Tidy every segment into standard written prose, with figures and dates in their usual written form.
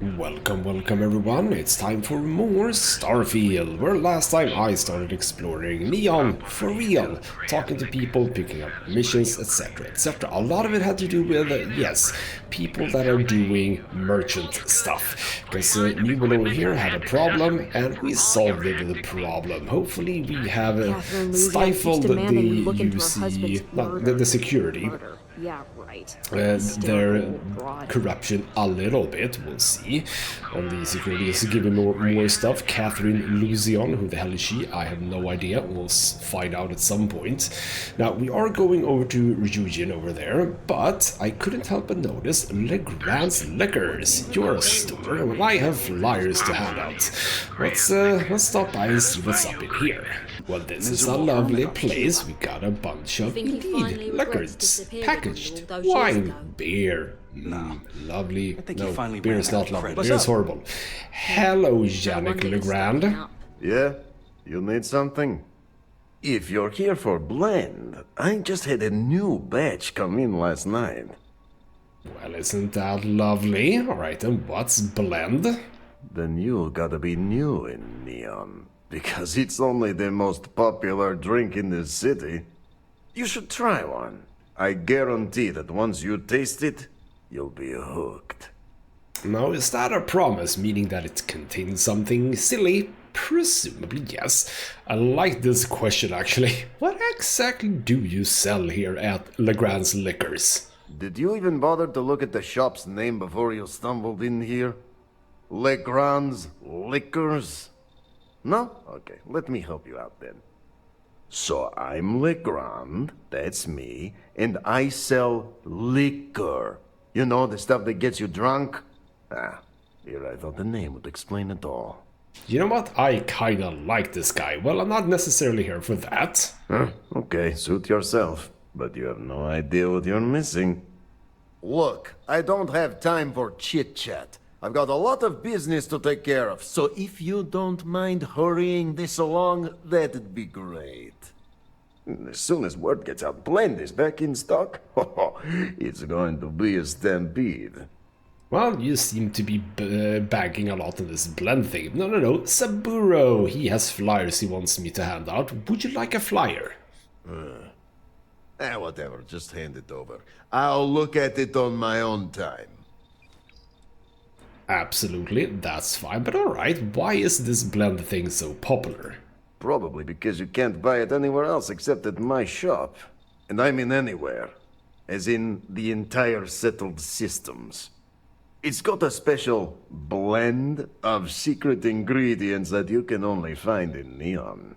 Welcome everyone, it's time for more Starfield, where last time I started exploring Neon for real, talking to people, picking up missions, etc, etc. A lot of it had to do with, yes, people that are doing merchant stuff, because Newell over here had a problem, and we solved the problem. Hopefully we have stifled the UC, the security. Yeah, right. Their corruption a little bit, we'll see. And the security is giving more stuff. Catherine Luzion, who the hell is she? I have no idea. We'll find out at some point. Now, we are going over to Ryujin over there, but I couldn't help but notice Legrand's Liquors. You're a store, and I have flyers to hand out. Let's stop by and see what's up in here. Well, this is a lovely place. We got a bunch of indeed liquors, packaged wine, beer. Lovely. No, beer is not lovely. Beer is horrible. Hello, Yannick Legrand. Yeah? You need something? If you're here for blend, I just had a new batch come in last night. Well, isn't that lovely? Alright, then what's blend? Then you gotta be new in Neon, because it's only the most popular drink in the city. You should try one. I guarantee that once you taste it, you'll be hooked. Now, is that a promise, meaning that it contains something silly? Presumably, yes. I like this question, actually. What exactly do you sell here at Legrand's Liquors? Did you even bother to look at the shop's name before you stumbled in here? Legrand's Liquors? No? Okay, let me help you out then. So I'm Legrand, that's me, and I sell liquor. You know, the stuff that gets you drunk? Here I thought the name would explain it all. You know what? I kinda like this guy. Well, I'm not necessarily here for that. Okay, suit yourself. But you have no idea what you're missing. Look, I don't have time for chit-chat. I've got a lot of business to take care of, so if you don't mind hurrying this along, that'd be great. As soon as word gets out, blend is back in stock. It's going to be a stampede. Well, you seem to be bagging a lot on this blend thing. No, Saburo, he has flyers he wants me to hand out. Would you like a flyer? Whatever, just hand it over. I'll look at it on my own time. Absolutely, that's fine, but alright, why is this blend thing so popular? Probably because you can't buy it anywhere else except at my shop. And I mean anywhere. As in the entire settled systems. It's got a special blend of secret ingredients that you can only find in Neon.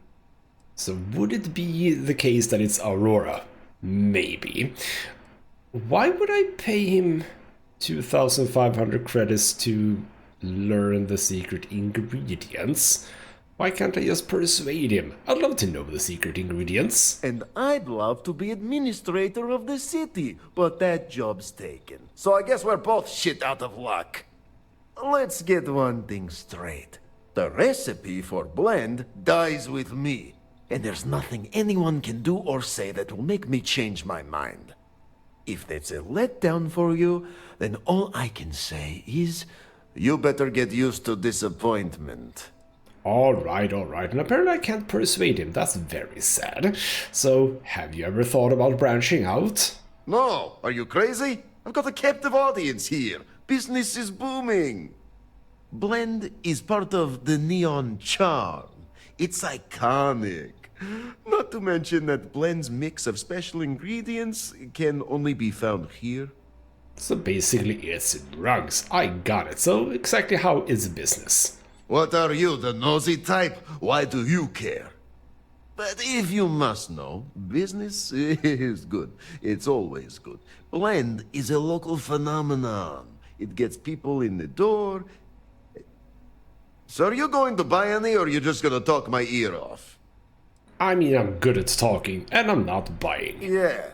So would it be the case that it's Aurora? Maybe. Why would I pay him 2,500 credits to learn the secret ingredients? Why can't I just persuade him? I'd love to know the secret ingredients. And I'd love to be administrator of the city, but that job's taken. So I guess we're both shit out of luck. Let's get one thing straight. The recipe for blend dies with me. And there's nothing anyone can do or say that will make me change my mind. If that's a letdown for you, then all I can say is, you better get used to disappointment. Alright, and apparently I can't persuade him, that's very sad. So, have you ever thought about branching out? No, are you crazy? I've got a captive audience here. Business is booming. Blend is part of the Neon charm. It's iconic. Not to mention that Blend's mix of special ingredients can only be found here. So basically it's drugs, I got it. So exactly how is business? What are you, the nosy type? Why do you care? But if you must know, business is good. It's always good. Blend is a local phenomenon. It gets people in the door. So are you going to buy any, or are you just gonna talk my ear off? I mean, I'm good at talking, and I'm not buying. Yeah,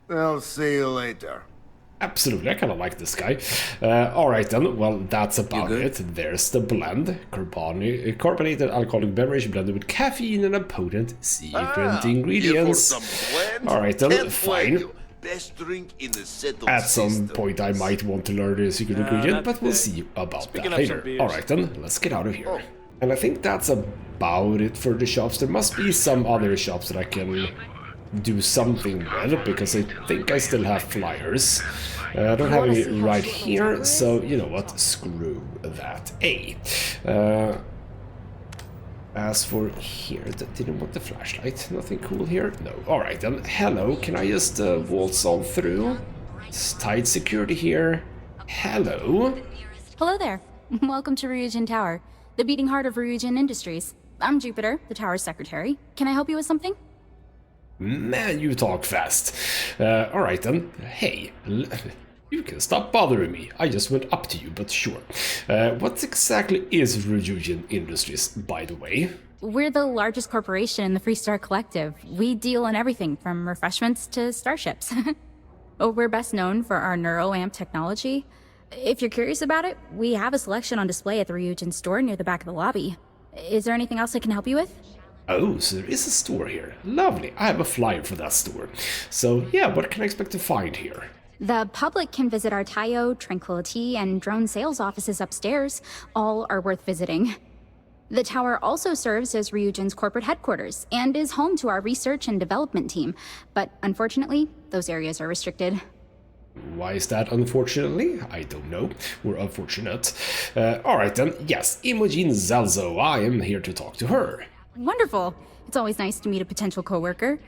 I'll see you later. Absolutely, I kind of like this guy. Alright then, well, that's about it. There's the blend. Carbonated alcoholic beverage blended with caffeine and a potent secret ingredient. Alright then, fine. best drink in the settled At some system. point I might want to learn the secret ingredient, but we'll see about that later. Alright then, let's get out of here. And I think that's about it for the shops. There must be some other shops that I can do something with, because I think I still have flyers. I don't have any right here, so you know what, screw that. As for here, that didn't want the flashlight. Nothing cool here? No. Alright then, hello, can I just waltz on through? It's tight security here. Hello? Hello there. Welcome to Ryujin Tower, the beating heart of Ryujin Industries. I'm Jupiter, the tower's secretary. Can I help you with something? Man, you talk fast. Alright then. Hey, you can stop bothering me. I just went up to you, but sure. What exactly is Ryujin Industries, by the way? We're the largest corporation in the Freestar Collective. We deal in everything from refreshments to starships. We're best known for our neuroamp technology. If you're curious about it, we have a selection on display at the Ryujin store near the back of the lobby. Is there anything else I can help you with? Oh, so there is a store here. Lovely. I have a flyer for that store. So yeah, what can I expect to find here? The public can visit our Tayo, Tranquility, and drone sales offices upstairs. All are worth visiting. The tower also serves as Ryujin's corporate headquarters and is home to our research and development team. But unfortunately, those areas are restricted. Why is that, unfortunately? I don't know. We're unfortunate. Alright then, yes, Imogen Zelzo. I am here to talk to her. Wonderful. It's always nice to meet a potential coworker.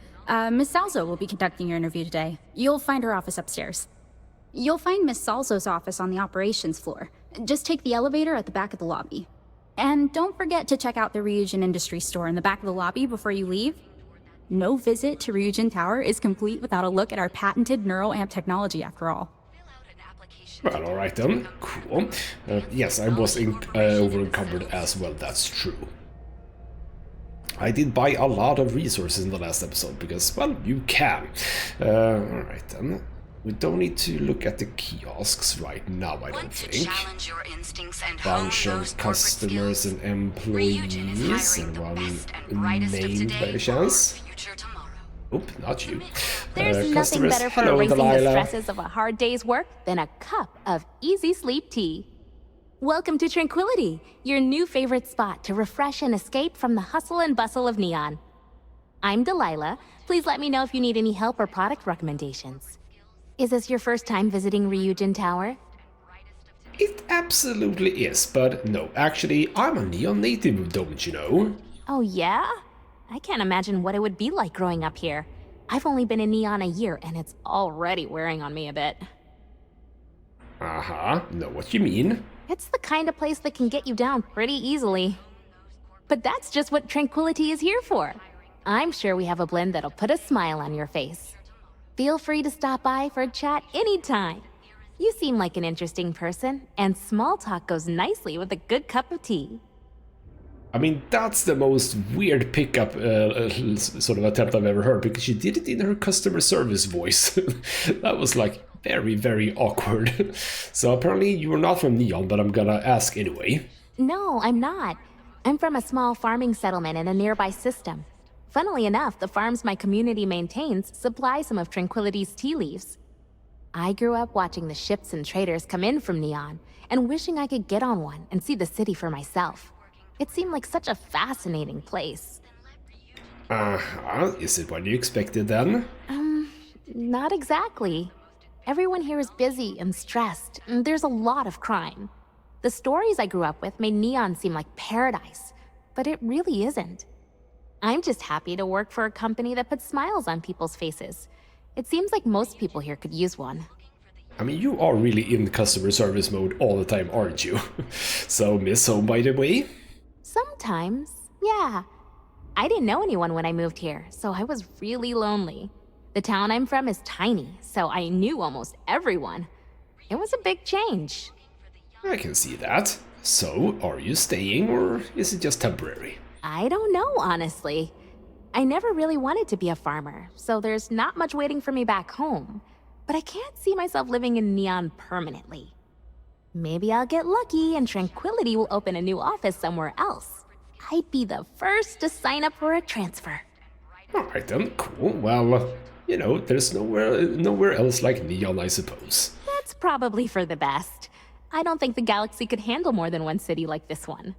Miss Salzo will be conducting your interview today. You'll find her office upstairs. You'll find Miss Salzo's office on the operations floor. Just take the elevator at the back of the lobby. And don't forget to check out the Ryujin Industry store in the back of the lobby before you leave. No visit to Ryujin Tower is complete without a look at our patented neuroamp technology, after all. Well, alright then. Cool. Yes, I was over-encumbered as well, that's true. I did buy a lot of resources in the last episode, because, well, you can. Alright then. We don't need to look at the kiosks right now, I don't think. Bunch of customers and employees, and one named by the chance. Oop, not you. There's nothing better for erasing the stresses of a hard day's work than a cup of easy sleep tea. Welcome to Tranquility, your new favorite spot to refresh and escape from the hustle and bustle of Neon. I'm Delilah. Please let me know if you need any help or product recommendations. Is this your first time visiting Ryujin Tower? It absolutely is, but no, actually, I'm a Neon native, don't you know? Oh yeah? I can't imagine what it would be like growing up here. I've only been in Neon a year, and it's already wearing on me a bit. Uh-huh, know what you mean. It's the kind of place that can get you down pretty easily. But that's just what Tranquility is here for. I'm sure we have a blend that'll put a smile on your face. Feel free to stop by for a chat anytime. You seem like an interesting person, and small talk goes nicely with a good cup of tea. I mean, that's the most weird pickup sort of attempt I've ever heard, because she did it in her customer service voice. That was like very, very awkward. So apparently you are not from Neon, but I'm gonna ask anyway. No, I'm not. I'm from a small farming settlement in a nearby system. Funnily enough, the farms my community maintains supply some of Tranquility's tea leaves. I grew up watching the ships and traders come in from Neon, and wishing I could get on one and see the city for myself. It seemed like such a fascinating place. Is it what you expected then? Not exactly. Everyone here is busy and stressed, and there's a lot of crime. The stories I grew up with made Neon seem like paradise, but it really isn't. I'm just happy to work for a company that puts smiles on people's faces. It seems like most people here could use one. I mean, you are really in customer service mode all the time, aren't you? So, Miss Home, by the way? Sometimes, yeah. I didn't know anyone when I moved here, so I was really lonely. The town I'm from is tiny, so I knew almost everyone. It was a big change. I can see that. So, are you staying, or is it just temporary? I don't know, honestly. I never really wanted to be a farmer, so there's not much waiting for me back home. But I can't see myself living in Neon permanently. Maybe I'll get lucky and Tranquility will open a new office somewhere else. I'd be the first to sign up for a transfer. Alright then, cool. Well, you know, there's nowhere else like Neon, I suppose. That's probably for the best. I don't think the galaxy could handle more than one city like this one.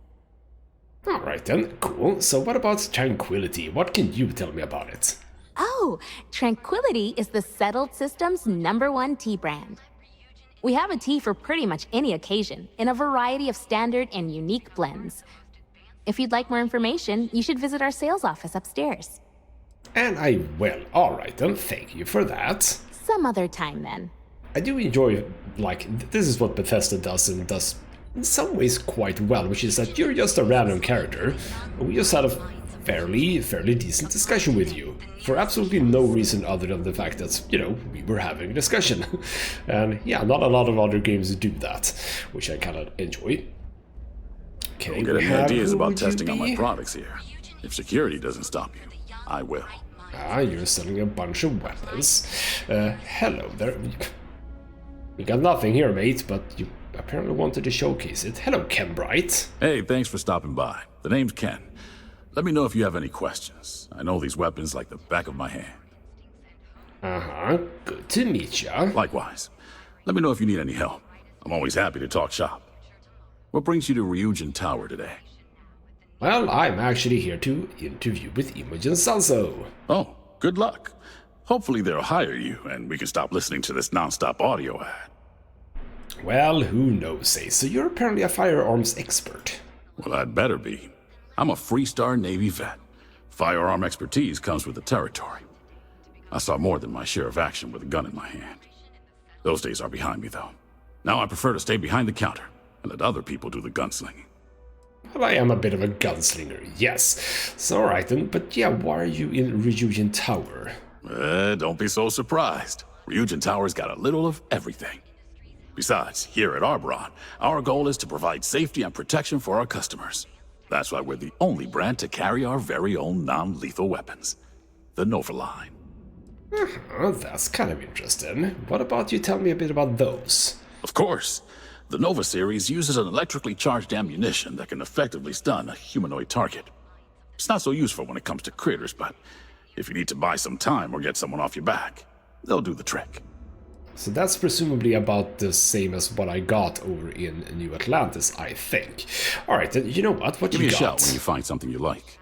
Alright then, cool. So what about Tranquility? What can you tell me about it? Oh, Tranquility is the Settled System's #1 tea brand. We have a tea for pretty much any occasion, in a variety of standard and unique blends. If you'd like more information, you should visit our sales office upstairs. And I will. Alright then, thank you for that. Some other time then. I do enjoy, like, this is what Bethesda does, and does in some ways quite well, which is that you're just a random character, and we just had a fairly decent discussion with you, for absolutely no reason other than the fact that, you know, we were having a discussion. And yeah, not a lot of other games do that, which I kind of enjoy. Okay, Don't get any ideas about testing on my products here. If security doesn't stop you, I will. Ah, you're selling a bunch of weapons. Hello there. We got nothing here, mate, but you apparently wanted to showcase it. Hello, Ken Bright. Hey, thanks for stopping by. The name's Ken. Let me know if you have any questions. I know these weapons like the back of my hand. Uh-huh, good to meet ya. Likewise. Let me know if you need any help. I'm always happy to talk shop. What brings you to Ryujin Tower today? Well, I'm actually here to interview with Imogen Sanso. Oh, good luck. Hopefully they'll hire you and we can stop listening to this non-stop audio ad. Well, who knows, eh? So you're apparently a firearms expert. Well, I'd better be. I'm a three-star Navy vet. Firearm expertise comes with the territory. I saw more than my share of action with a gun in my hand. Those days are behind me, though. Now I prefer to stay behind the counter and let other people do the gunslinging. Well, I am a bit of a gunslinger, yes. So alright then, but yeah, why are you in Ryujin Tower? Don't be so surprised. Ryujin Tower's got a little of everything. Besides, here at Arbron, our goal is to provide safety and protection for our customers. That's why we're the only brand to carry our very own non-lethal weapons. The Nova line. That's kind of interesting. What about you tell me a bit about those? Of course. The Nova series uses an electrically charged ammunition that can effectively stun a humanoid target. It's not so useful when it comes to critters, but if you need to buy some time or get someone off your back, they'll do the trick. So that's presumably about the same as what I got over in New Atlantis, I think. Alright, then you know what? What Give you me a got? shout when you find something you like.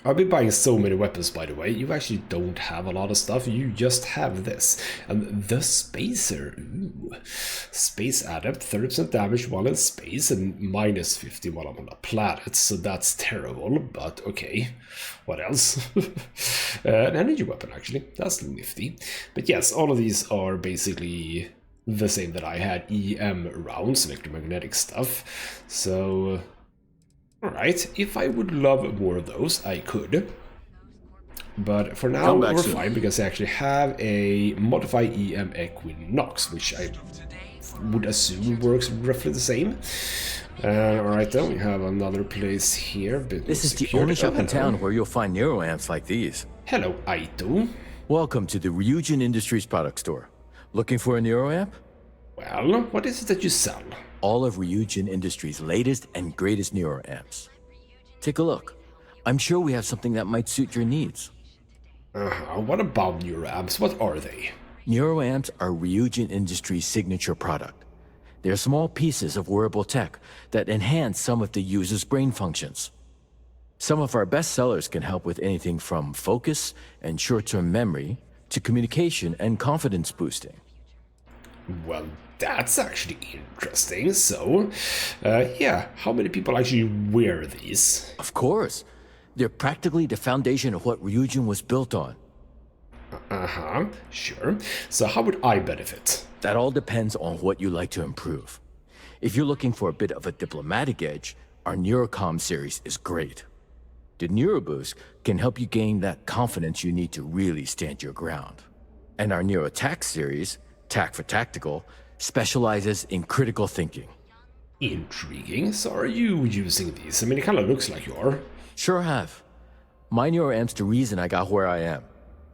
I've been buying so many weapons, by the way. You actually don't have a lot of stuff. You just have this. And the Spacer. Ooh. Space Adept, 30% damage while in space and minus 50 while I'm on a planet. So that's terrible, but okay. What else? An energy weapon, actually. That's nifty. But yes, all of these are basically the same that I had. EM rounds, electromagnetic stuff. So... Alright, if I would love more of those, I could. But for now, we're fine, because I actually have a modified EM Equinox, which I would assume works roughly the same. Alright then, we have another place here. This is the only shop in town where you'll find neuroamps like these. Hello, Aito. Welcome to the Ryujin Industries product store. Looking for a neuroamp? Well, what is it that you sell? All of Ryujin Industries' latest and greatest neuroamps. Take a look. I'm sure we have something that might suit your needs. What about neuroamps? What are they? Neuroamps are Ryujin Industries' signature product. They're small pieces of wearable tech that enhance some of the user's brain functions. Some of our best sellers can help with anything from focus and short-term memory to communication and confidence boosting. Well, that's actually interesting. So, yeah, how many people actually wear these? Of course. They're practically the foundation of what Ryujin was built on. Sure. So how would I benefit? That all depends on what you like to improve. If you're looking for a bit of a diplomatic edge, our Neurocom series is great. The Neuroboost can help you gain that confidence you need to really stand your ground. And our Neurotac series, Tac for Tactical, specializes in critical thinking. Intriguing. So are you using these? I mean, it kind of looks like you are. Sure have. My neuroamp's the reason I got where I am.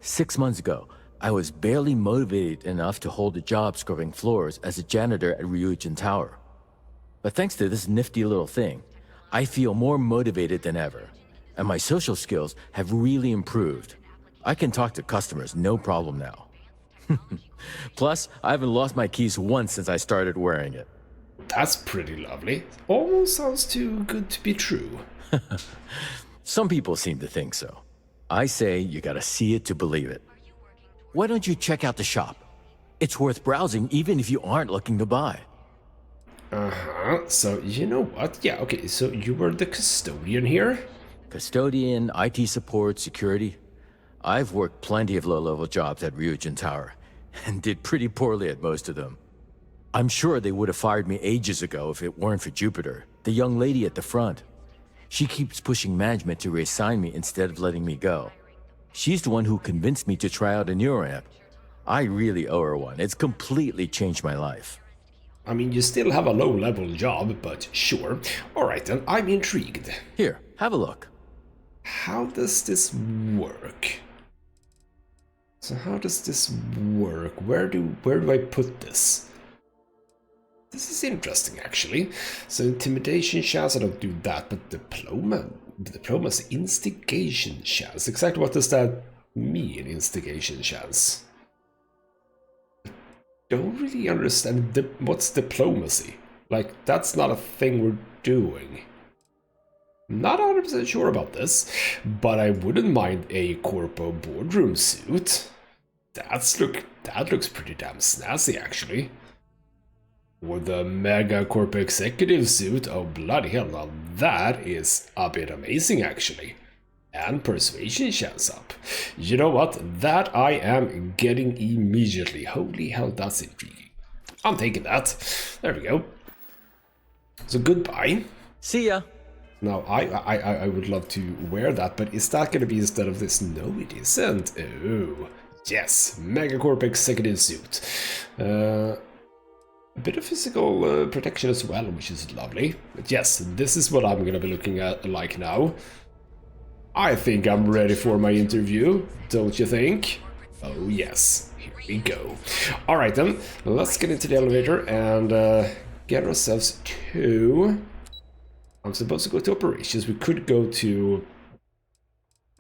6 months ago, I was barely motivated enough to hold a job scrubbing floors as a janitor at Ryujin Tower. But thanks to this nifty little thing, I feel more motivated than ever, and my social skills have really improved. I can talk to customers no problem now. Plus, I haven't lost my keys once since I started wearing it. That's pretty lovely. Almost sounds too good to be true. Some people seem to think so. I say you gotta see it to believe it. Why don't you check out the shop? It's worth browsing even if you aren't looking to buy. Uh-huh. So, you know what? Yeah, okay, so you were the custodian here? Custodian, IT support, security. I've worked plenty of low-level jobs at Ryujin Tower, and did pretty poorly at most of them. I'm sure they would have fired me ages ago if it weren't for Jupiter, the young lady at the front. She keeps pushing management to reassign me instead of letting me go. She's the one who convinced me to try out a neuroamp. I really owe her one. It's completely changed my life. I mean, you still have a low-level job, but sure. Alright then, I'm intrigued. Here, have a look. How does this work? So how does this work? Where do I put this? This is interesting, actually. So intimidation chance, I don't do that, but diplomacy, instigation chance. Exactly what does that mean, instigation chance? I don't really understand what's diplomacy. Like, that's not a thing we're doing. Not 100% sure about this, but I wouldn't mind a corpo boardroom suit. That looks pretty damn snazzy, actually. Or the mega corpo executive suit. Oh bloody hell! Now that is a bit amazing, actually. And persuasion chance up. You know what? That I am getting immediately. Holy hell, that's intriguing. I'm taking that. There we go. So goodbye. See ya. Now, I would love to wear that, but is that going to be instead of this? No, it isn't. Oh, yes. Megacorp Executive Suit. A bit of physical protection as well, which is lovely. But yes, this is what I'm going to be looking at like now. I think I'm ready for my interview, don't you think? Oh, yes. Here we go. Alright then, let's get into the elevator and get ourselves to... I'm supposed to go to operations. We could go to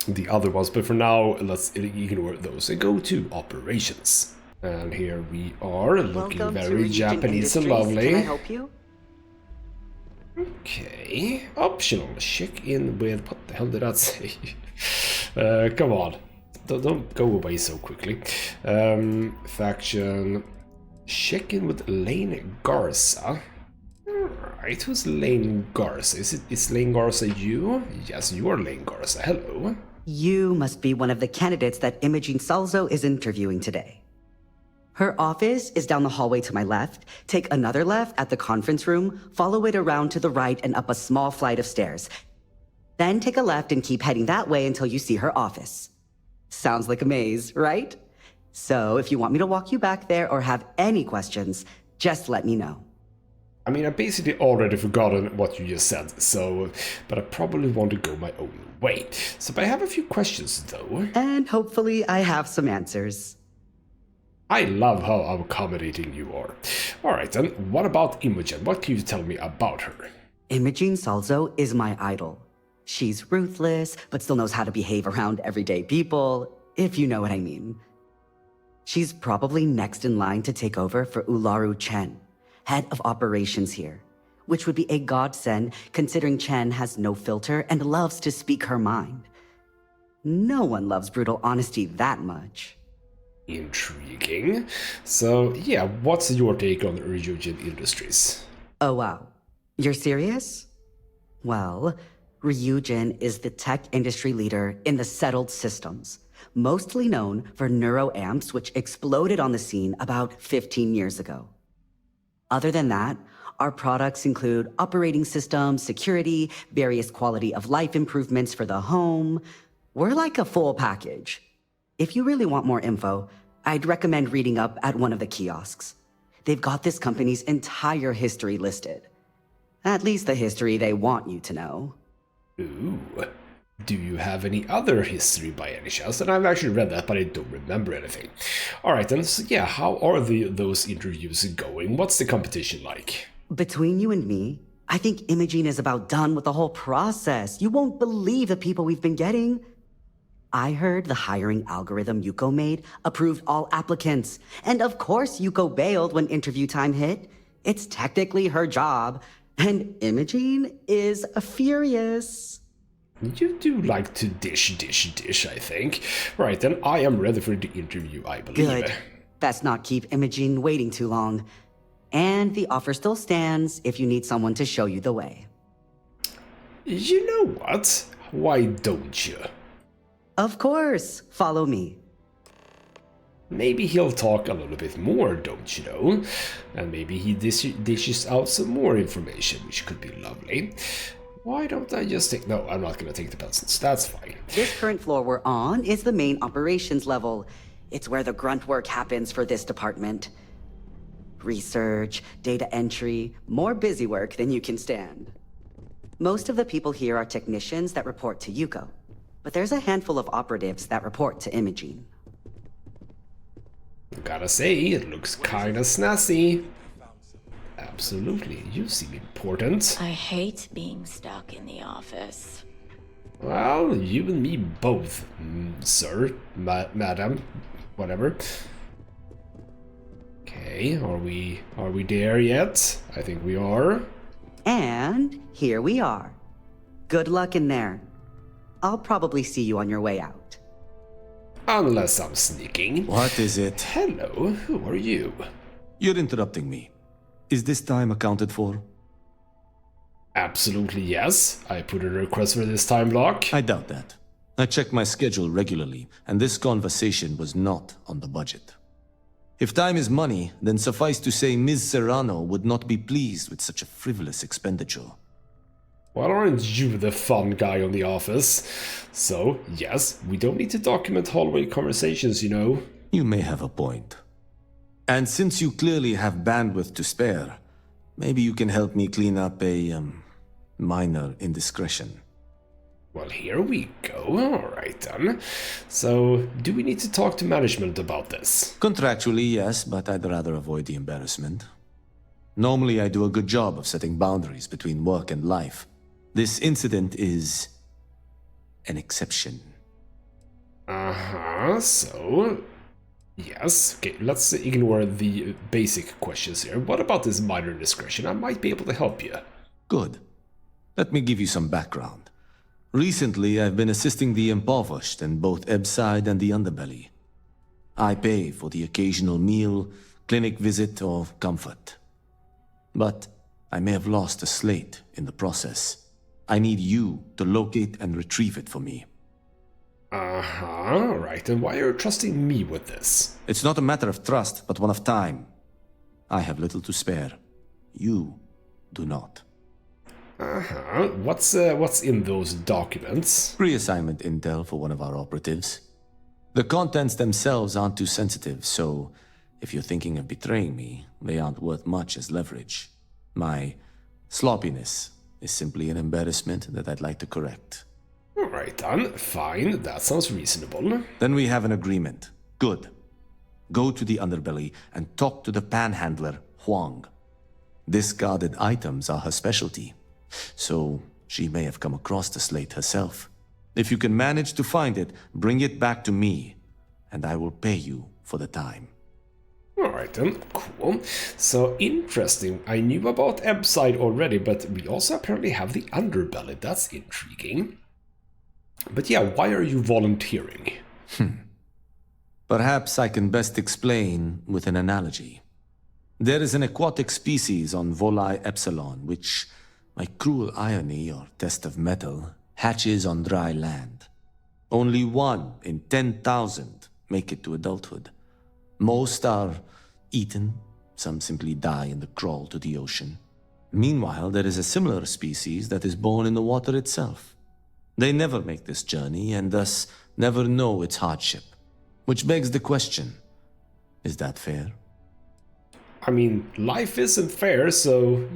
the other ones, but for now, let's ignore those and go to operations. And here we are, looking very Japanese and lovely. Can I help you? Okay, optional. Check in with... What the hell did that say? Come on. Don't go away so quickly. Faction... Check in with Lane Garza. Alright, who's Lane Garza? Is Lane Garza you? Yes, you are Lane Garza. Hello. You must be one of the candidates that Imogene Salzo is interviewing today. Her office is down the hallway to my left. Take another left at the conference room, follow it around to the right and up a small flight of stairs. Then take a left and keep heading that way until you see her office. Sounds like a maze, right? So if you want me to walk you back there or have any questions, just let me know. I mean, I basically already forgotten what you just said, so... But I probably want to go my own way. So, but I have a few questions, though. And hopefully I have some answers. I love how accommodating you are. Alright then, what about Imogen? What can you tell me about her? Imogene Salzo is my idol. She's ruthless, but still knows how to behave around everyday people, if you know what I mean. She's probably next in line to take over for Ularu Chen, head of operations here, which would be a godsend considering Chen has no filter and loves to speak her mind. No one loves brutal honesty that much. Intriguing. So, yeah, what's your take on Ryujin Industries? Oh wow, you're serious? Well, Ryujin is the tech industry leader in the settled systems, mostly known for neuroamps, which exploded on the scene about 15 years ago. Other than that, our products include operating systems, security, various quality of life improvements for the home. We're like a full package. If you really want more info, I'd recommend reading up at one of the kiosks. They've got this company's entire history listed. At least the history they want you to know. Ooh. Do you have any other history by any chance? And I've actually read that, but I don't remember anything. Alright then, so yeah, how are those interviews going? What's the competition like? Between you and me, I think Imogene is about done with the whole process. You won't believe the people we've been getting. I heard the hiring algorithm Yuko made approved all applicants. And of course Yuko bailed when interview time hit. It's technically her job. And Imogene is furious. You do like to dish, I think. Right, then I am ready for the interview, I believe. Good. Best not keep Imogene waiting too long. And the offer still stands if you need someone to show you the way. You know what? Why don't you? Of course. Follow me. Maybe he'll talk a little bit more, don't you know? And maybe he dishes out some more information, which could be lovely. Why don't I just take... No, I'm not gonna take the peasants. That's fine. This current floor we're on is the main operations level. It's where the grunt work happens for this department. Research, data entry, more busy work than you can stand. Most of the people here are technicians that report to Yuko, but there's a handful of operatives that report to Imogene. Gotta say, it looks kinda snazzy. Absolutely, you seem important. I hate being stuck in the office. Well, you and me both, sir, madam, whatever. Okay, are we there yet? I think we are. And here we are. Good luck in there. I'll probably see you on your way out. Unless I'm sneaking. What is it? Hello, who are you? You're interrupting me. Is this time accounted for? Absolutely yes. I put in a request for this time block. I doubt that. I check my schedule regularly, and this conversation was not on the budget. If time is money, then suffice to say Ms. Serrano would not be pleased with such a frivolous expenditure. Well, aren't you the fun guy on the office? So, yes, we don't need to document hallway conversations, you know. You may have a point. And since you clearly have bandwidth to spare, maybe you can help me clean up a, minor indiscretion. Well, here we go. Alright then. So, do we need to talk to management about this? Contractually, yes, but I'd rather avoid the embarrassment. Normally, I do a good job of setting boundaries between work and life. This incident is an exception. So... Yes, okay, let's ignore the basic questions here. What about this minor indiscretion? I might be able to help you. Good. Let me give you some background. Recently, I've been assisting the impoverished in both Ebbside and the Underbelly. I pay for the occasional meal, clinic visit, or comfort. But I may have lost a slate in the process. I need you to locate and retrieve it for me. Alright, and why are you trusting me with this? It's not a matter of trust, but one of time. I have little to spare. You do not. What's in those documents? Reassignment intel for one of our operatives. The contents themselves aren't too sensitive, so if you're thinking of betraying me, they aren't worth much as leverage. My sloppiness is simply an embarrassment that I'd like to correct. Alright then, fine, that sounds reasonable. Then we have an agreement. Good. Go to the Underbelly and talk to the panhandler, Huang. Discarded items are her specialty, so she may have come across the slate herself. If you can manage to find it, bring it back to me, and I will pay you for the time. Alright then, cool. So, interesting. I knew about Ebbside already, but we also apparently have the Underbelly. That's intriguing. But yeah, why are you volunteering? Perhaps I can best explain with an analogy. There is an aquatic species on Volai Epsilon, which, by cruel irony or test of metal, hatches on dry land. Only 1 in 10,000 make it to adulthood. Most are eaten, some simply die in the crawl to the ocean. Meanwhile, there is a similar species that is born in the water itself. They never make this journey and thus never know its hardship. Which begs the question, is that fair? I mean, life isn't fair, so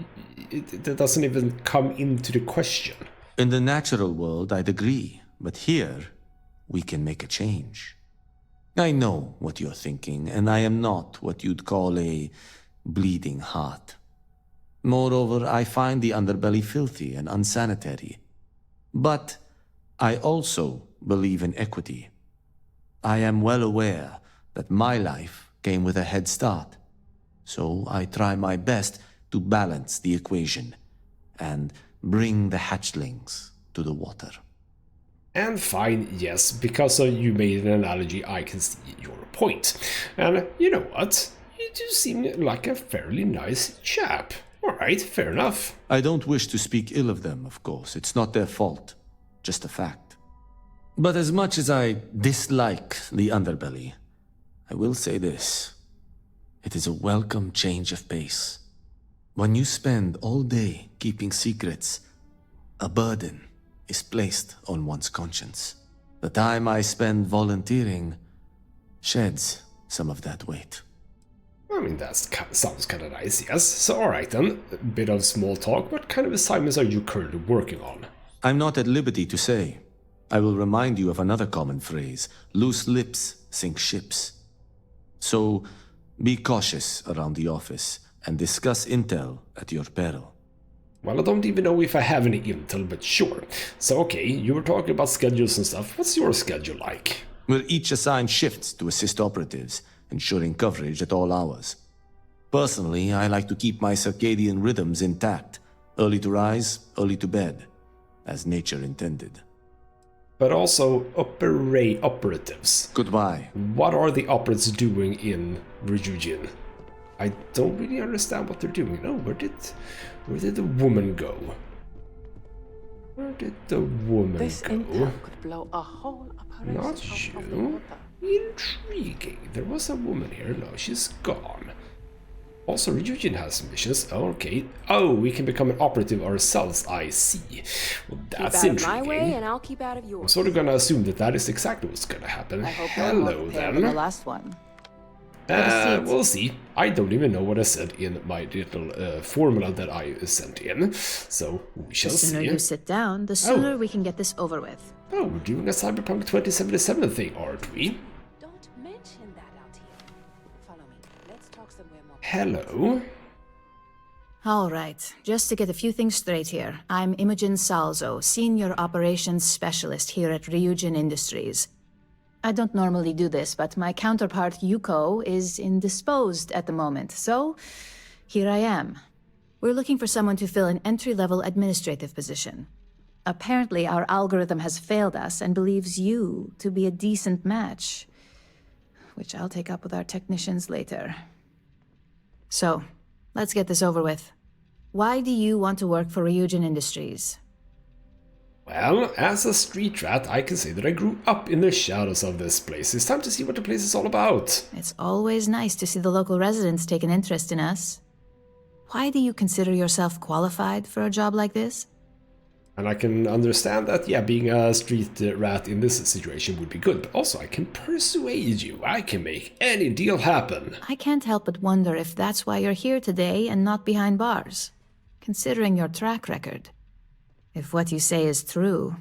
it doesn't even come into the question. In the natural world, I'd agree, but here, we can make a change. I know what you're thinking, and I am not what you'd call a bleeding heart. Moreover, I find the Underbelly filthy and unsanitary. But I also believe in equity. I am well aware that my life came with a head start, so I try my best to balance the equation and bring the hatchlings to the water. And fine, yes, because you made an analogy, I can see your point. And you know what? You do seem like a fairly nice chap. Alright, fair enough. I don't wish to speak ill of them, of course. It's not their fault, just a fact. But as much as I dislike the underbelly, I will say this. It is a welcome change of pace. When you spend all day keeping secrets, a burden is placed on one's conscience. The time I spend volunteering sheds some of that weight. I mean, that sounds kind of nice, yes. So alright then, a bit of small talk. What kind of assignments are you currently working on? I'm not at liberty to say. I will remind you of another common phrase. Loose lips sink ships. So, be cautious around the office and discuss intel at your peril. Well, I don't even know if I have any intel, but sure. So okay, you were talking about schedules and stuff. What's your schedule like? We're each assigned shifts to assist operatives, ensuring coverage at all hours. Personally, I like to keep my circadian rhythms intact. Early to rise, early to bed, as nature intended. But also operatives. Goodbye. What are the operatives doing in Ryujin? I don't really understand what they're doing. No, where did the woman go? Where did the woman this go? intel could blow a whole operation Not out of the you. water. Intriguing. There was a woman here. No, she's gone. Also, Ryujin has missions. Okay. Oh, we can become an operative ourselves. I see. Well, that's keep out intriguing. of my way, and I'll keep out of yours. I'm sort of gonna assume that is exactly what's gonna happen. I hope Hello, than then. the last one. We'll see. I don't even know what I said in my little formula that I sent in, so we shall The sooner see. you sit down, the sooner we can get this over with. Oh, we're doing a Cyberpunk 2077 thing, aren't we? Don't mention that out here. Follow me. Let's talk somewhere more. Hello? All right, just to get a few things straight here. I'm Imogen Salzo, Senior Operations Specialist here at Ryujin Industries. I don't normally do this, but my counterpart Yuko is indisposed at the moment, so here I am. We're looking for someone to fill an entry-level administrative position. Apparently, our algorithm has failed us and believes you to be a decent match, which I'll take up with our technicians later. So, let's get this over with. Why do you want to work for Ryujin Industries? Well, as a street rat, I can say that I grew up in the shadows of this place. It's time to see what the place is all about. It's always nice to see the local residents take an interest in us. Why do you consider yourself qualified for a job like this? And I can understand that, yeah, being a street rat in this situation would be good, but also I can persuade you. I can make any deal happen. I can't help but wonder if that's why you're here today and not behind bars, considering your track record. If what you say is true,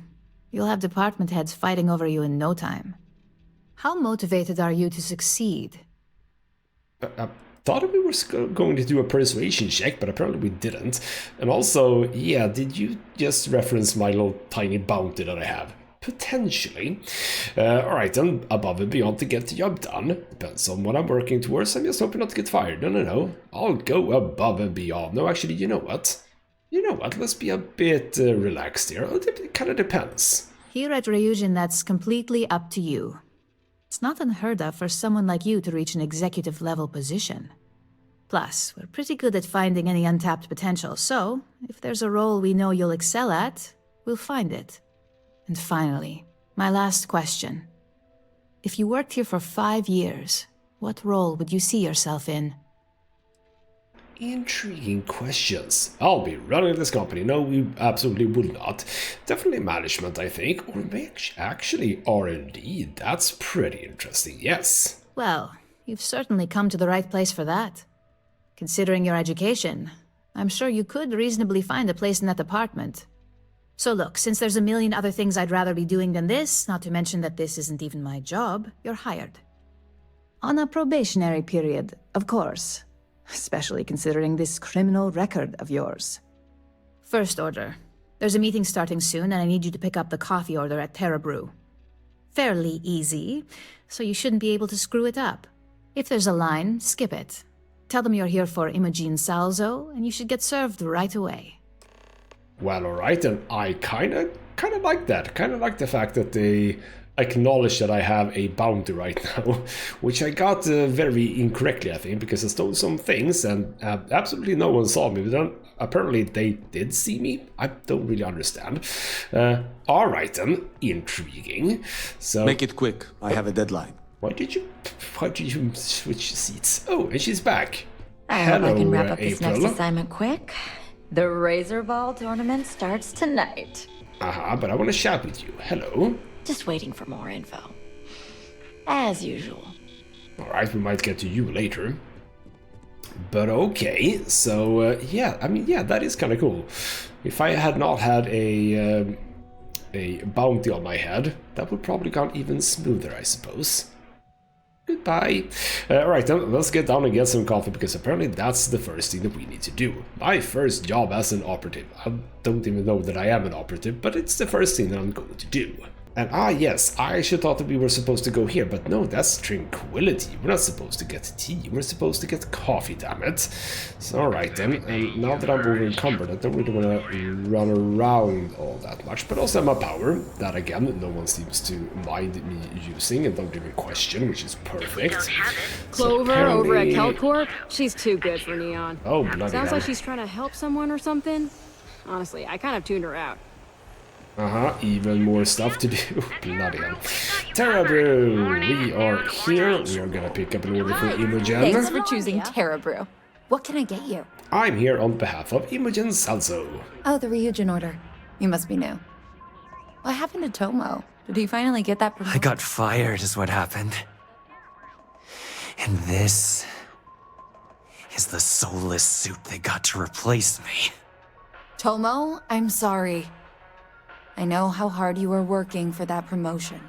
you'll have department heads fighting over you in no time. How motivated are you to succeed? I thought we were going to do a persuasion check, but apparently we didn't. And also, yeah, did you just reference my little tiny bounty that I have? Potentially. Alright then, above and beyond to get the job done. Depends on what I'm working towards. I'm just hoping not to get fired. No. I'll go above and beyond. No, actually, you know what? Let's be a bit relaxed here. It kind of depends. Here at Ryujin, that's completely up to you. It's not unheard of for someone like you to reach an executive-level position. Plus, we're pretty good at finding any untapped potential, so if there's a role we know you'll excel at, we'll find it. And finally, my last question. If you worked here for 5 years, what role would you see yourself in? Intriguing questions. I'll be running this company. No, we absolutely will not. Definitely management, I think. Or actually R&D. That's pretty interesting, yes. Well, you've certainly come to the right place for that. Considering your education, I'm sure you could reasonably find a place in that department. So look, since there's a million other things I'd rather be doing than this, not to mention that this isn't even my job, you're hired. On a probationary period, of course. Especially considering this criminal record of yours. First order. There's a meeting starting soon, and I need you to pick up the coffee order at Terra Brew. fairly easy, so you shouldn't be able to screw it up. If there's a line, skip it. Tell them you're here for Imogen Salzo, and you should get served right away. Well, alright, and I kinda like that. Kinda like the fact that they acknowledge that I have a bounty right now, which I got very incorrectly, I think, because I stole some things and absolutely no one saw me, but then apparently they did see me. I don't really understand. Alright then, intriguing. So make it quick, I have a deadline. Why did you switch seats? Oh, and she's back. I hope I can wrap up April. this next assignment quick. The Razor Ball tournament starts tonight. But I want to chat with you. Hello. Just waiting for more info. As usual. Alright, we might get to you later. But okay, so yeah, I mean, yeah, that is kind of cool. If I had not had a bounty on my head, that would probably gone even smoother, I suppose. Goodbye. Alright then, let's get down and get some coffee, because apparently that's the first thing that we need to do. My first job as an operative. I don't even know that I am an operative, but it's the first thing that I'm going to do. And yes, I actually thought that we were supposed to go here, but no, that's Tranquility. We're not supposed to get tea, we're supposed to get coffee, damn it. So alright then, and now that I'm over encumbered, I don't really want to run around all that much, but also have my power, that again, no one seems to mind me using and don't even question, which is perfect. Clover over at Kelcorp? She's too good for Neon. Oh, bloody Sounds hell. like she's trying to help someone or something. Honestly, I kind of tuned her out. Even more stuff to do. Bloody hell. Terra Brew, we are here. We are gonna pick up an order for Imogen. Thanks for choosing Terra Brew. What can I get you? I'm here on behalf of Imogen Salzo. Oh, the Ryujin order. You must be new. What happened to Tomo? Did he finally get that promotion? I got fired is what happened. And this is the soulless suit they got to replace me. Tomo, I'm sorry. I know how hard you were working for that promotion.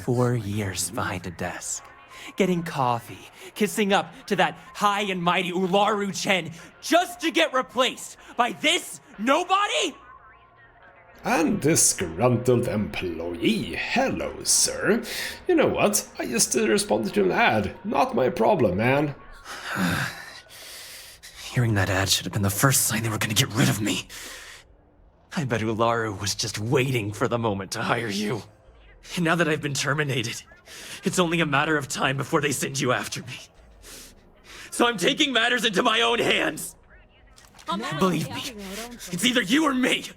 4 years behind a desk, getting coffee, kissing up to that high and mighty Ularu Chen, just to get replaced by this nobody? And disgruntled employee. Hello, sir. You know what? I just responded to an ad. Not my problem, man. Hearing that ad should have been the first sign they were gonna get rid of me. I bet Ularu was just waiting for the moment to hire you. And now that I've been terminated, it's only a matter of time before they send you after me. So I'm taking matters into my own hands. Believe me, it's either you or me.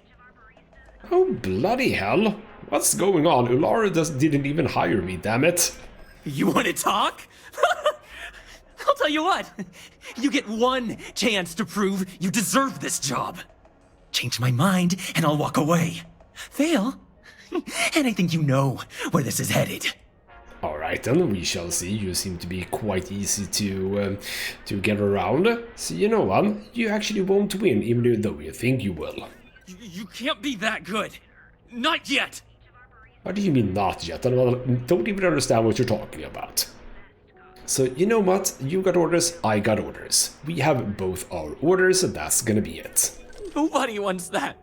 Oh, bloody hell. What's going on? Ularu didn't even hire me, damn it. You want to talk? I'll tell you what. You get one chance to prove you deserve this job. Change my mind, and I'll walk away. Fail, and I think you know where this is headed. Alright then, we shall see. You seem to be quite easy to get around. So you know what? You actually won't win, even though you think you will. You can't be that good. Not yet. What do you mean not yet? I don't even understand what you're talking about. So you know what? You got orders, I got orders. We have both our orders, and that's gonna be it. Nobody wants that.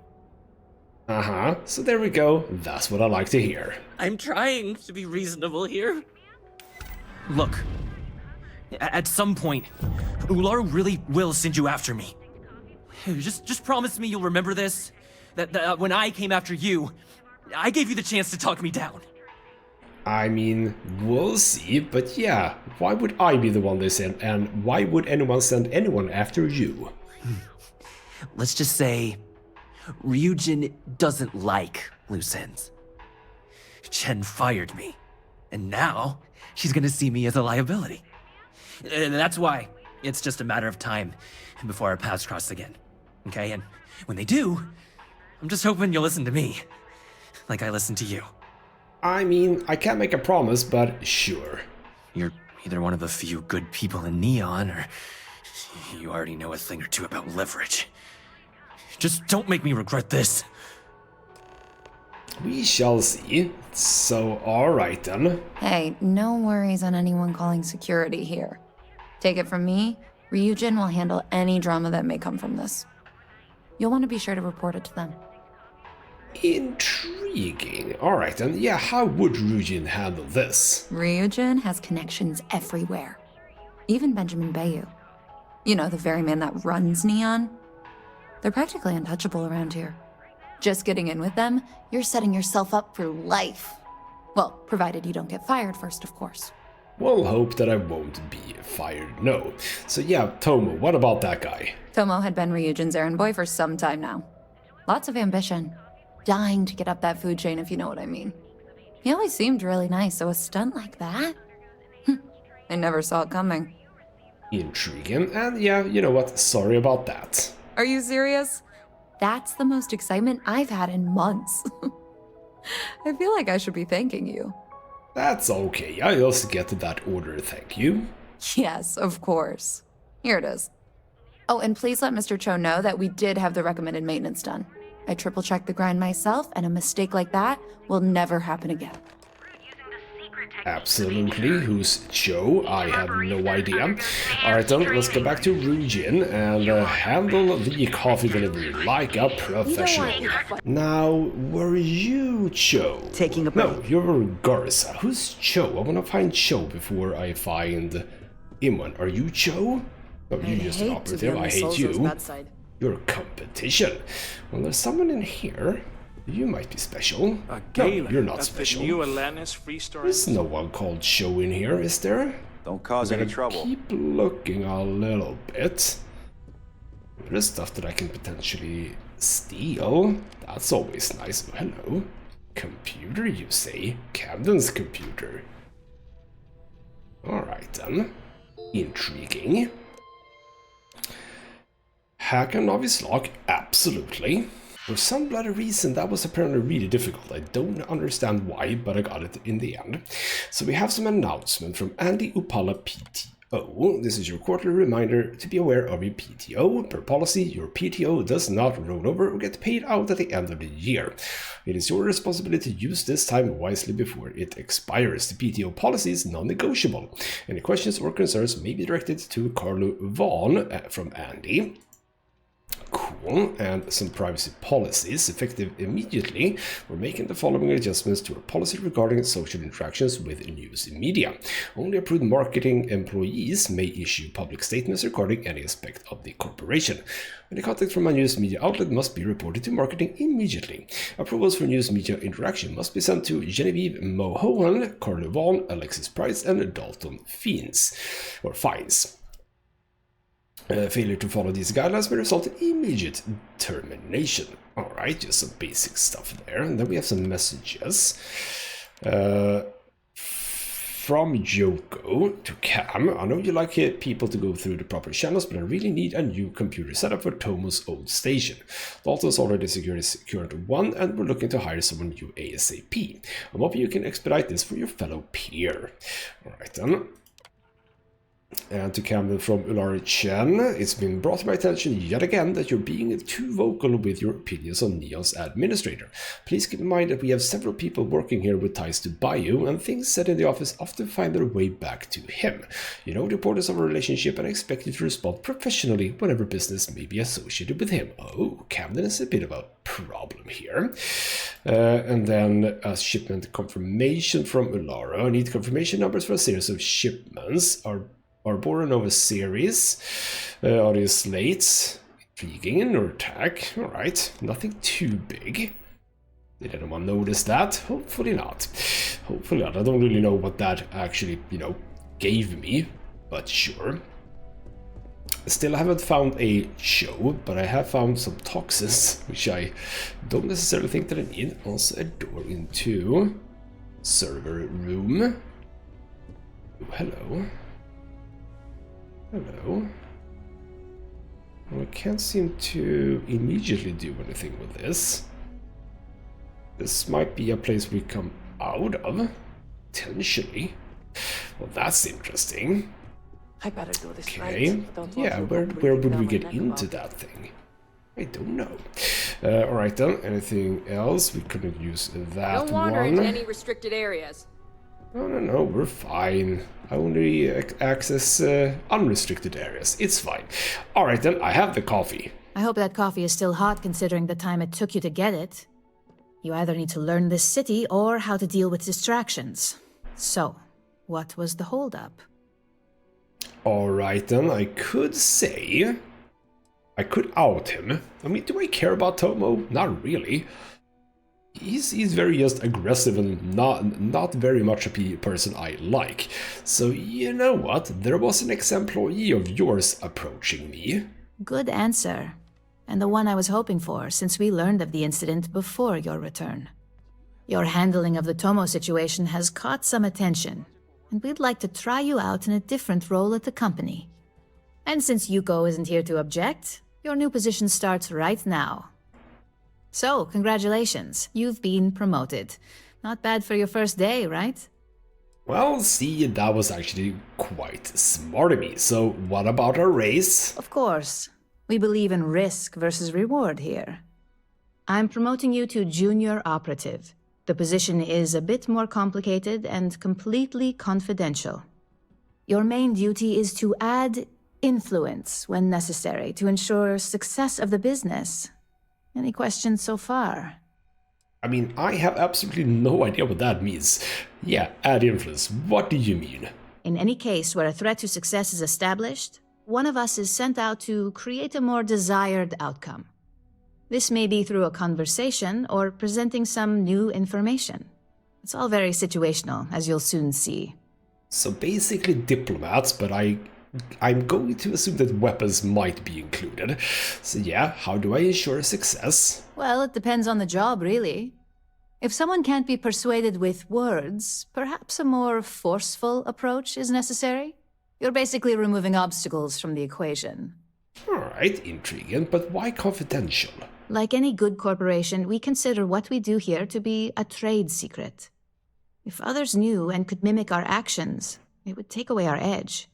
So there we go. That's what I like to hear. I'm trying to be reasonable here. Look, at some point, Ularu really will send you after me. Just promise me you'll remember this. That when I came after you, I gave you the chance to talk me down. I mean, we'll see, but yeah, why would I be the one they send, and why would anyone send anyone after you? Let's just say, Ryujin doesn't like loose ends. Chen fired me, and now she's gonna see me as a liability. And that's why it's just a matter of time before our paths cross again, okay? And when they do, I'm just hoping you'll listen to me, like I listened to you. I mean, I can't make a promise, but sure. You're either one of the few good people in Neon, or you already know a thing or two about leverage. Just don't make me regret this. We shall see. So, alright then. Hey, no worries on anyone calling security here. Take it from me, Ryujin will handle any drama that may come from this. You'll want to be sure to report it to them. Intriguing. Alright, and yeah, how would Ryujin handle this? Ryujin has connections everywhere. Even Benjamin Bayou. You know, the very man that runs Neon. They're practically untouchable around here. Just getting in with them, you're setting yourself up for life. Well, provided you don't get fired first, of course. We'll hope that I won't be fired, no. So yeah, Tomo, what about that guy? Tomo had been Ryujin's errand boy for some time now. Lots of ambition. Dying to get up that food chain, if you know what I mean. He always seemed really nice, so a stunt like that? I never saw it coming. Intriguing, and yeah, you know what, sorry about that. Are you serious? That's the most excitement I've had in months. I feel like I should be thanking you. That's okay, I also get that order, thank you. Yes, of course. Here it is. Oh, and please let Mr. Cho know that we did have the recommended maintenance done. I triple-checked the grind myself, and a mistake like that will never happen again. Absolutely. Who's Cho? I have no idea. Alright then, let's go back to Ryujin and handle the coffee delivery like a professional. Now, were you Cho? Taking a break. No, you're Garza. Who's Cho? I want to find Cho before I find Imon. Are you Cho? Oh, you're just an operative. I hate you. You're competition. Well, there's someone in here. You might be special. No, you're not special. There's no one called Cho in here, is there? Don't cause any trouble. Keep looking a little bit. There's stuff that I can potentially steal. That's always nice. Oh, hello. Computer, you say? Camden's computer. Alright then. Intriguing. Hack a novice lock? Absolutely. For some bloody reason, that was apparently really difficult. I don't understand why, but I got it in the end. So we have some announcement from Andy Upala PTO. This is your quarterly reminder to be aware of your PTO. Per policy, your PTO does not roll over or get paid out at the end of the year. It is your responsibility to use this time wisely before it expires. The PTO policy is non-negotiable. Any questions or concerns may be directed to Carlo Vaughn from Andy. Cool, and some privacy policies effective immediately. We're making the following adjustments to our policy regarding social interactions with news media. Only approved marketing employees may issue public statements regarding any aspect of the corporation. Any contact from a news media outlet must be reported to marketing immediately. Approvals for news media interaction must be sent to Genevieve Mohohan, Carlo Vaughn, Alexis Price, and Dalton Fines. Failure to follow these guidelines may result in immediate termination. Alright, just some basic stuff there. And then we have some messages. From Yoko to Cam. I know you like people to go through the proper channels, but I really need a new computer setup for Tomo's old station. Dalton's already secured his current one, and we're looking to hire someone new ASAP. I'm hoping you can expedite this for your fellow peer. Alright then. And to Camden from Ulari Chen, it's been brought to my attention yet again that you're being too vocal with your opinions on Neon's administrator. Please keep in mind that we have several people working here with ties to Bayou, and things said in the office often find their way back to him. You know the importance of our relationship, and I expect you to respond professionally whenever business may be associated with him. Oh, Camden is a bit of a problem here. And then a shipment confirmation from Ulara. I need confirmation numbers for a series of shipments. Our Boronova series, audio slates, intriguing or attack. Alright, nothing too big. Did anyone notice that? Hopefully not. Hopefully not. I don't really know what that actually, gave me, but sure. Still haven't found a show, but I have found some toxins, which I don't necessarily think that I need. Also a door into server room. Oh, hello. Hello. Well, I can't seem to immediately do anything with this. This might be a place we come out of, potentially. Well, that's interesting. I better do this. Okay. Yeah, where would we get into that thing? I don't know. Alright then, anything else? We couldn't use that one. Don't wander into any restricted areas. No, we're fine. I only access unrestricted areas. It's fine. Alright then, I have the coffee. I hope that coffee is still hot considering the time it took you to get it. You either need to learn this city or how to deal with distractions. So, what was the holdup? Alright then, I could say... I could out him. I mean, do I care about Tomo? Not really. He's very just aggressive and not very much a person I like. So, you know what? There was an ex-employee of yours approaching me. Good answer. And the one I was hoping for, since we learned of the incident before your return. Your handling of the Tomo situation has caught some attention, and we'd like to try you out in a different role at the company. And since Yuko isn't here to object, your new position starts right now. So, congratulations, you've been promoted. Not bad for your first day, right? Well, see, that was actually quite smart of me. So, what about our race? Of course. We believe in risk versus reward here. I'm promoting you to junior operative. The position is a bit more complicated and completely confidential. Your main duty is to add influence when necessary to ensure success of the business. Any questions so far? I mean, I have absolutely no idea what that means. Yeah, add influence. What do you mean? In any case where a threat to success is established, one of us is sent out to create a more desired outcome. This may be through a conversation or presenting some new information. It's all very situational, as you'll soon see. So basically diplomats, but I'm going to assume that weapons might be included. So yeah, how do I ensure success? Well, it depends on the job, really. If someone can't be persuaded with words, perhaps a more forceful approach is necessary. You're basically removing obstacles from the equation. Alright, intriguing, but why confidential? Like any good corporation, we consider what we do here to be a trade secret. If others knew and could mimic our actions, it would take away our edge.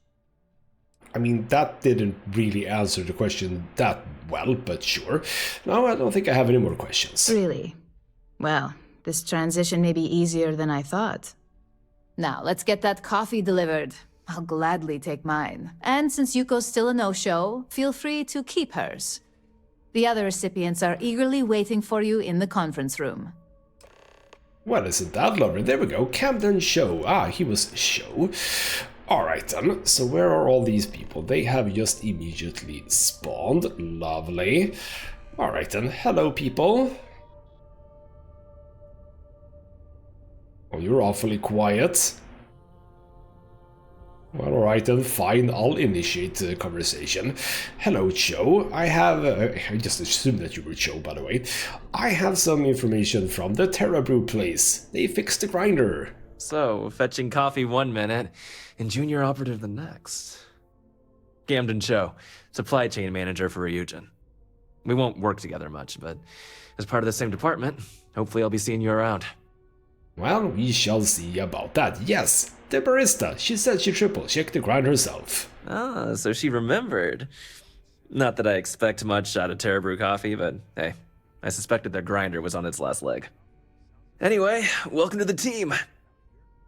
I mean, that didn't really answer the question that well, but sure. No, I don't think I have any more questions. Really? Well, this transition may be easier than I thought. Now, let's get that coffee delivered. I'll gladly take mine. And since Yuko's still a no-show, feel free to keep hers. The other recipients are eagerly waiting for you in the conference room. Well, isn't that lovely? There we go. Camden Show. Ah, he was Show. Alright then, so where are all these people? They have just immediately spawned. Lovely. Alright then, hello people. Oh, you're awfully quiet. Well, alright then, fine, I'll initiate the conversation. Hello, Cho. I have... I just assumed that you were Cho, by the way. I have some information from the Terra Brew place. They fixed the grinder. So, fetching coffee 1 minute, and junior operative the next. Camden Cho, supply chain manager for Ryujin. We won't work together much, but as part of the same department, hopefully I'll be seeing you around. Well, we shall see about that. Yes, the barista. She said she triple-checked the grind herself. Ah, so she remembered. Not that I expect much out of Terra Brew coffee, but hey, I suspected their grinder was on its last leg. Anyway, welcome to the team.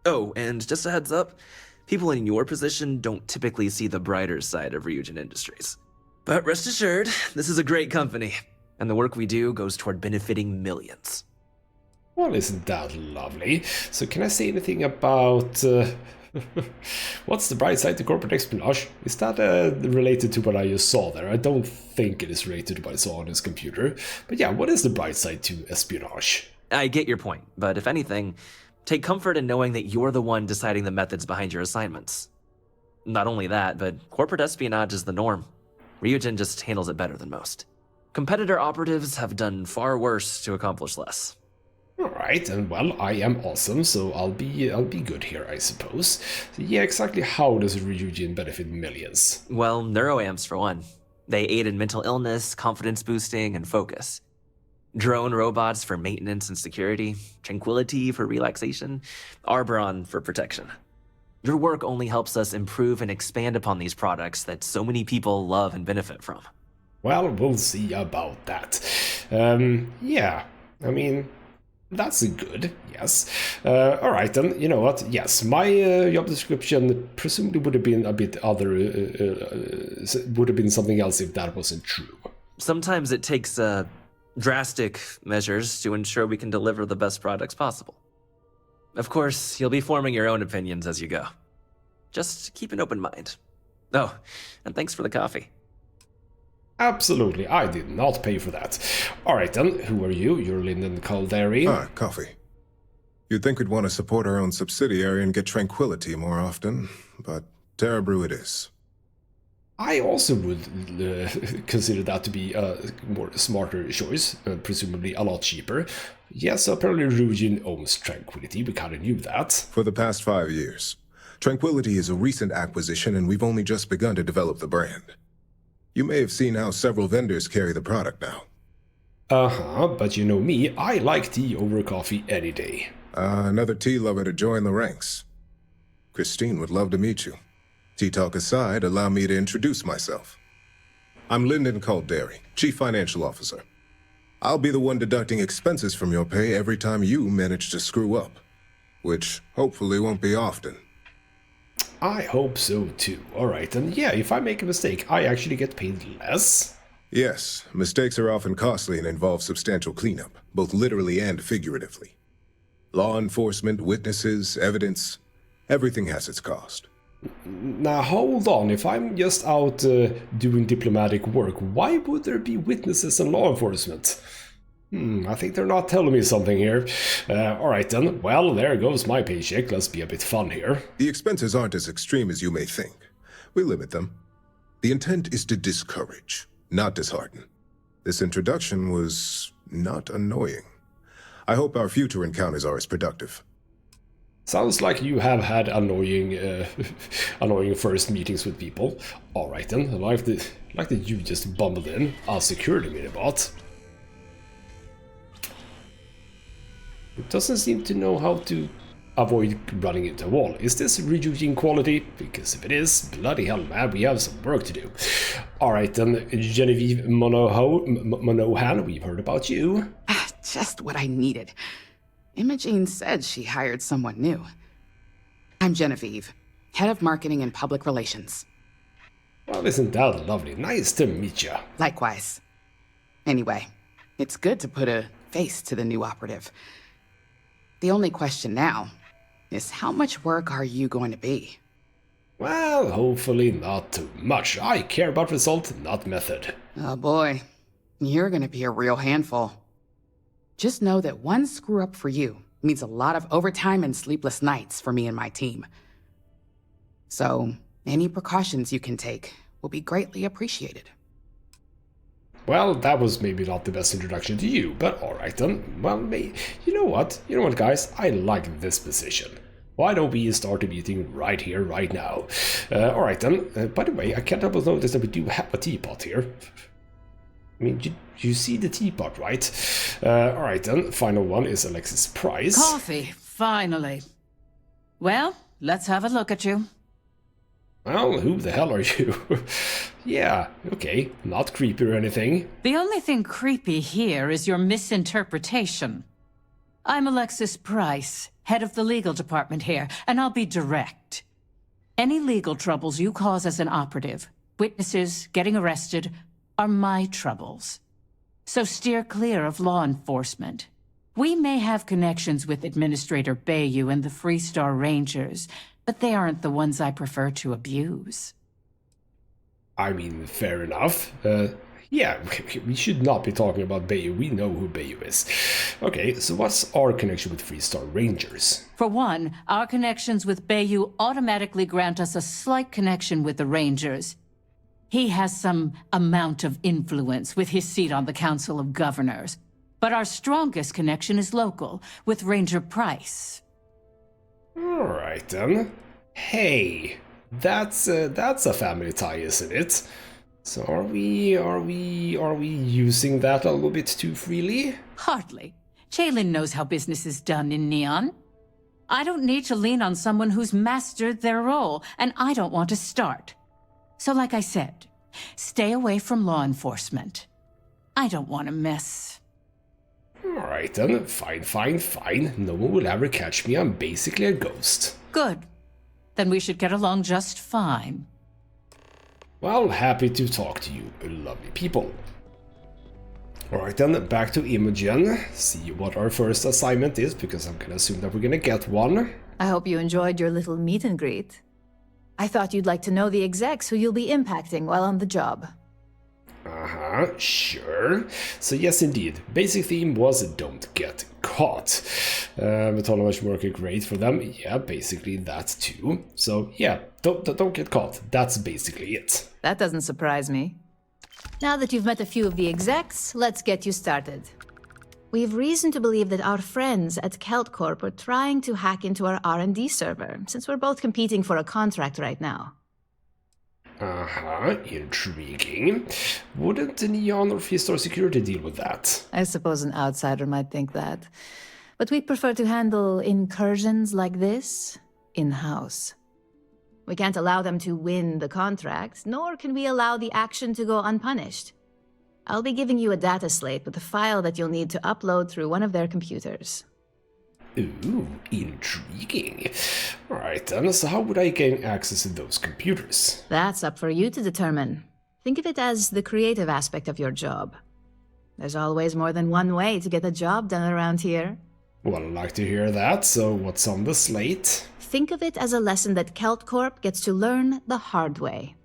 Oh, and just a heads up, people in your position don't typically see the brighter side of Ryujin Industries. But rest assured, this is a great company, and the work we do goes toward benefiting millions. Well, isn't that lovely? So can I say anything about... what's the bright side to corporate espionage? Is that related to what I just saw there? I don't think it is related to what I saw on his computer. But yeah, what is the bright side to espionage? I get your point, but if anything, take comfort in knowing that you're the one deciding the methods behind your assignments. Not only that, but corporate espionage is the norm. Ryujin just handles it better than most. Competitor operatives have done far worse to accomplish less. Alright, and well, I am awesome, so I'll be good here, I suppose. So yeah, exactly how does Ryujin benefit millions? Well, neuroamps for one. They aid in mental illness, confidence boosting, and focus. Drone robots for maintenance and security, tranquility for relaxation, Arbron for protection. Your work only helps us improve and expand upon these products that so many people love and benefit from. Well, we'll see about that. Yeah, I mean... That's good, yes. Alright then, you know what, yes, my job description presumably would have been a bit other, would have been something else if that wasn't true. Sometimes it takes drastic measures to ensure we can deliver the best products possible. Of course, you'll be forming your own opinions as you go. Just keep an open mind. Oh, and thanks for the coffee. Absolutely, I did not pay for that. Alright then, who are you? You're Lyndon Calderi. Ah, coffee. You'd think we'd want to support our own subsidiary and get tranquility more often, but Terra Brew it is. I also would consider that to be a more smarter choice, presumably a lot cheaper. Yes, apparently Ryujin owns Tranquility, we kinda knew that. For the past 5 years. Tranquility is a recent acquisition and we've only just begun to develop the brand. You may have seen how several vendors carry the product now. Uh-huh, but you know me, I like tea over coffee any day. Another tea lover to join the ranks. Christine would love to meet you. Tea talk aside, allow me to introduce myself. I'm Lyndon Calderi, Chief Financial Officer. I'll be the one deducting expenses from your pay every time you manage to screw up. Which hopefully won't be often. I hope so too. Alright, and yeah, if I make a mistake, I actually get paid less? Yes, mistakes are often costly and involve substantial cleanup, both literally and figuratively. Law enforcement, witnesses, evidence, everything has its cost. Now hold on, if I'm just out doing diplomatic work, why would there be witnesses and law enforcement? I think they're not telling me something here. Alright then, well, there goes my paycheck, let's be a bit fun here. The expenses aren't as extreme as you may think. We limit them. The intent is to discourage, not dishearten. This introduction was not annoying. I hope our future encounters are as productive. Sounds like you have had annoying annoying first meetings with people. Alright then, I like that you just bumbled in. I'll security minibot. It doesn't seem to know how to avoid running into a wall. Is this Ryujin quality? Because if it is, bloody hell man, we have some work to do. Alright then, Genevieve Monohan, we've heard about you. Just what I needed. Imogene said she hired someone new. I'm Genevieve, Head of Marketing and Public Relations. Well, isn't that lovely? Nice to meet you. Likewise. Anyway, it's good to put a face to the new operative. The only question now is how much work are you going to be? Well, hopefully not too much. I care about result, not method. Oh boy, you're gonna be a real handful. Just know that one screw-up for you means a lot of overtime and sleepless nights for me and my team. So, any precautions you can take will be greatly appreciated. Well, that was maybe not the best introduction to you, but alright then. Well, you know what? You know what, guys? I like this position. Why don't we start a meeting right here, right now? Alright then. By the way, I can't help but notice that we do have a teapot here. I mean, you see the teapot, right? Alright then, final one is Alexis Price. Coffee, finally. Well, let's have a look at you. Well, who the hell are you? Yeah, okay, not creepy or anything. The only thing creepy here is your misinterpretation. I'm Alexis Price, head of the legal department here, and I'll be direct. Any legal troubles you cause as an operative, witnesses, getting arrested, are my troubles. So steer clear of law enforcement. We may have connections with Administrator Bayou and the Freestar Rangers, but they aren't the ones I prefer to abuse. I mean, fair enough. Yeah, we should not be talking about Bayou. We know who Bayou is. Okay, so what's our connection with Freestar Rangers? For one, our connections with Bayou automatically grant us a slight connection with the Rangers. He has some amount of influence with his seat on the Council of Governors. But our strongest connection is local, with Ranger Price. Alright then. Hey, that's a family tie, isn't it? So are we using that a little bit too freely? Hardly. Chaylin knows how business is done in Neon. I don't need to lean on someone who's mastered their role, and I don't want to start. So like I said, stay away from law enforcement. I don't want to mess. Alright then, fine. No one will ever catch me, I'm basically a ghost. Good. Then we should get along just fine. Well, happy to talk to you, lovely people. Alright then, back to Imogen, see what our first assignment is, because I'm gonna assume that we're gonna get one. I hope you enjoyed your little meet and greet. I thought you'd like to know the execs who you'll be impacting while on the job. Sure. So yes, indeed. Basic theme was don't get caught. Autonomous working great for them. Yeah, basically that too. So yeah, don't get caught. That's basically it. That doesn't surprise me. Now that you've met a few of the execs, let's get you started. We have reason to believe that our friends at Kelt Corp are trying to hack into our R&D server, since we're both competing for a contract right now. Intriguing. Wouldn't the Neon or Fistar Security deal with that? I suppose an outsider might think that. But we'd prefer to handle incursions like this in-house. We can't allow them to win the contract, nor can we allow the action to go unpunished. I'll be giving you a data slate with a file that you'll need to upload through one of their computers. Ooh, intriguing. Alright then, so how would I gain access to those computers? That's up for you to determine. Think of it as the creative aspect of your job. There's always more than one way to get the job done around here. Well, I'd like to hear that, so what's on the slate? Think of it as a lesson that Kelt Corp gets to learn the hard way.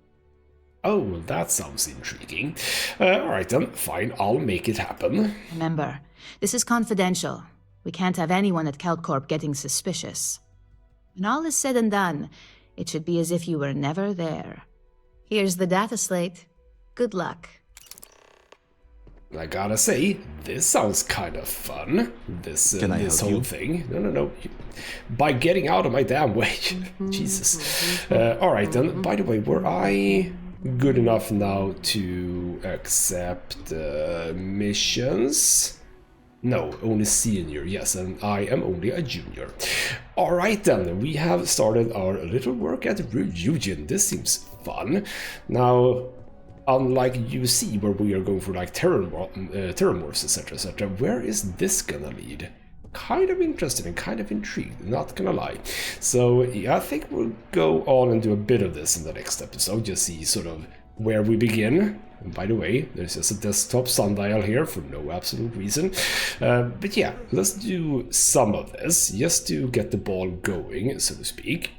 Oh, well, that sounds intriguing. Alright then, fine, I'll make it happen. Remember, this is confidential. We can't have anyone at Kelt Corp getting suspicious. When all is said and done, it should be as if you were never there. Here's the data slate. Good luck. I gotta say, this sounds kind of fun. This whole thing. No. By getting out of my damn way. Jesus. Alright then, by the way, were I good enough now to accept missions? No, only senior, yes, and I am only a junior. Alright then, we have started our little work at Ryujin. This seems fun. Now, unlike UC, where we are going for like terramorphs, etc., where is this gonna lead? Kind of interested and kind of intrigued, not gonna lie. So yeah, I think we'll go on and do a bit of this in the next episode, just see sort of where we begin. And by the way, there's just a desktop sundial here for no absolute reason. But yeah, let's do some of this, just to get the ball going, so to speak.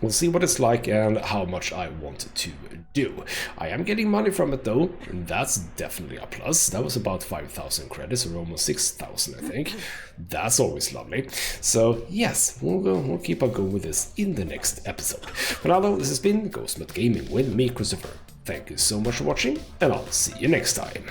We'll see what it's like and how much I want to do. I am getting money from it though, and that's definitely a plus. That was about 5,000 credits, or almost 6,000 I think. That's always lovely. So yes, we'll keep on going with this in the next episode. For now though, this has been ghostmutgaming with me, Christopher. Thank you so much for watching, and I'll see you next time.